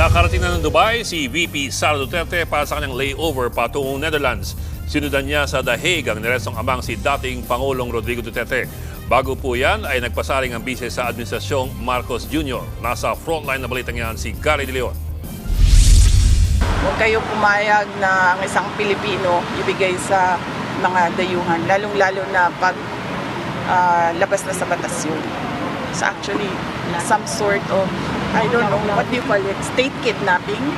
Nakarating na ng Dubai si VP Sara Duterte para sa kanyang layover patungong Netherlands. Sinundan niya sa The Hague ang nirestong amang si dating Pangulong Rodrigo Duterte. Bago po yan ay nagpasaring ang bise sa Administrasyong Marcos Jr. Nasa frontline na balitang yan si Gary De Leon. Huwag kayo pumayag na ang isang Pilipino ibigay sa mga dayuhan, lalong-lalo na pag labas na sa batas yun. It's actually some sort of, I don't know, what do you call it, state kidnapping?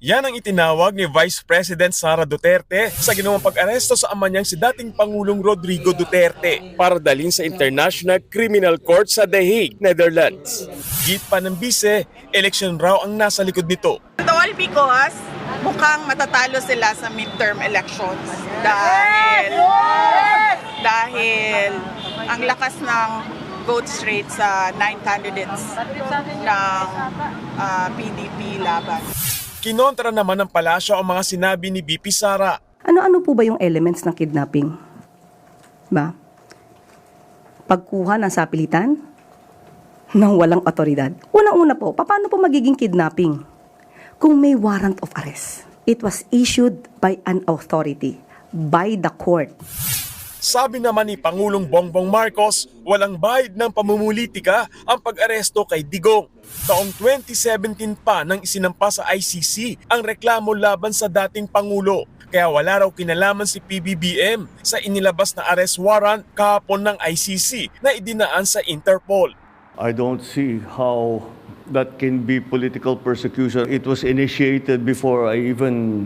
Yan ang itinawag ni Vice President Sara Duterte sa ginawang pag-aresto sa ama niyang si dating Pangulong Rodrigo Duterte para dalhin sa International Criminal Court sa The Hague, Netherlands. Git pa ng bise, eleksyon raw ang nasa likod nito. All because mukhang matatalo sila sa midterm elections dahil ang lakas ng vote rate sa 9 candidates ng PDP laban. Kinontra naman ng palasyo ang mga sinabi ni VP Sara. Ano-ano po ba yung elements ng kidnapping? Ba? Pagkuha ng sapilitan ng walang otoridad. Unang-una po, paano po magiging kidnapping? Kung may warrant of arrest, it was issued by an authority, by the court. Sabi naman ni Pangulong Bongbong Marcos, walang bayad ng pamumulitika ang pag-aresto kay Digong. Taong 2017 pa nang isinampa sa ICC ang reklamo laban sa dating Pangulo. Kaya wala raw kinalaman si PBBM sa inilabas na arrest warrant kahapon ng ICC na idinaan sa Interpol. I don't see how that can be political persecution. It was initiated before I even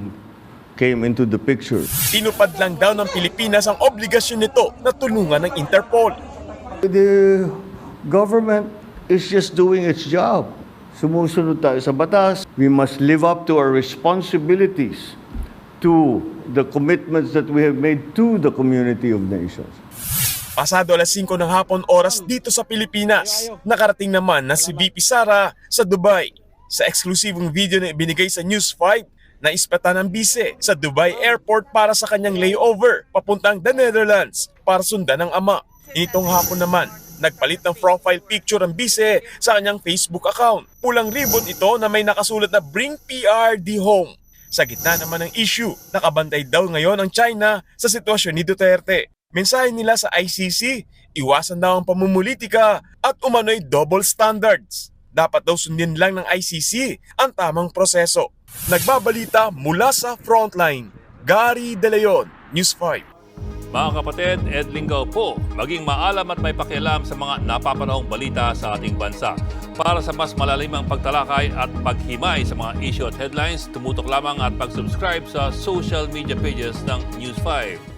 came into the picture. Tinupad lang daw ng Pilipinas ang obligasyon nito na tulungan ng Interpol. The government is just doing its job. Sumusunod tayo sa batas. We must live up to our responsibilities, to the commitments that we have made to the community of nations. Pasado alas 5 ng hapon oras dito sa Pilipinas, nakarating naman na si VP Sara sa Dubai. Sa eksklusibong video na ibinigay sa News 5, naispatan ang bise sa Dubai Airport para sa kanyang layover papuntang the Netherlands para sundan ng ama. Itong hapon naman, nagpalit ng profile picture ang bise sa kanyang Facebook account. Pulang ribbon ito na may nakasulat na Bring PRD Home. Sa gitna naman ng issue, nakabantay daw ngayon ang China sa sitwasyon ni Duterte. Mensahe nila sa ICC, iwasan daw ang pamumulitika at umano'y double standards. Dapat daw sundin lang ng ICC ang tamang proseso. Nagbabalita mula sa Frontline, Gary De Leon, News 5. Mga kapatid, Ed Lingaw po, maging maalam at may pakialam sa mga napapanahong balita sa ating bansa. Para sa mas malalimang pagtalakay at paghimay sa mga issue at headlines, tumutok lamang at pag-subscribe sa social media pages ng News 5.